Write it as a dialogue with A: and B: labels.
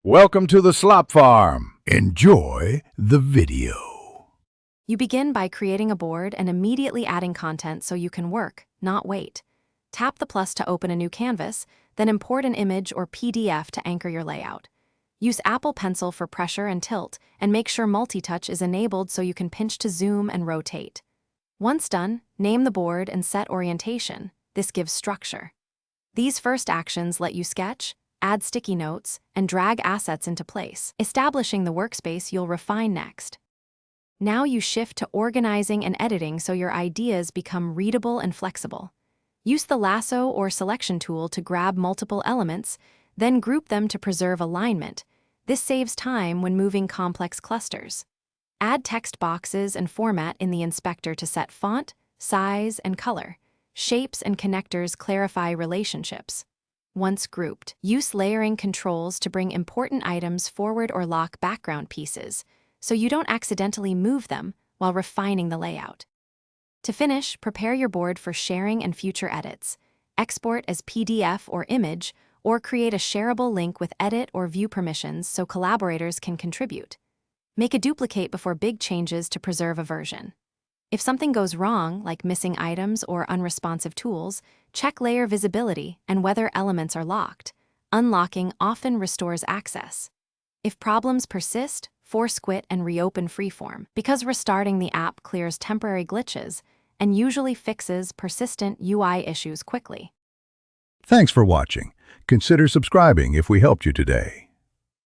A: Welcome to the Slop Farm. Enjoy the video.
B: You begin by creating a board and immediately adding content so you can work, not wait. Tap the plus to open a new canvas, then import an image or PDF to anchor your layout. Use Apple Pencil for pressure and tilt, and make sure multi-touch is enabled so you can pinch to zoom and rotate. Once done, name the board and set orientation. This gives structure. These first actions let you sketch, add sticky notes, and drag assets into place, establishing the workspace you'll refine next. Now you shift to organizing and editing so your ideas become readable and flexible. Use the lasso or selection tool to grab multiple elements, then group them to preserve alignment. This saves time when moving complex clusters. Add text boxes and format in the inspector to set font, size, and color. Shapes and connectors clarify relationships. Once grouped, use layering controls to bring important items forward or lock background pieces, so you don't accidentally move them while refining the layout. To finish, prepare your board for sharing and future edits. Export as PDF or image, or create a shareable link with edit or view permissions so collaborators can contribute. Make a duplicate before big changes to preserve a version. If something goes wrong, like missing items or unresponsive tools, check layer visibility and whether elements are locked. Unlocking often restores access. If problems persist, force quit and reopen Freeform, because restarting the app clears temporary glitches and usually fixes persistent UI issues quickly.
A: Thanks for watching. Consider subscribing if we helped you today.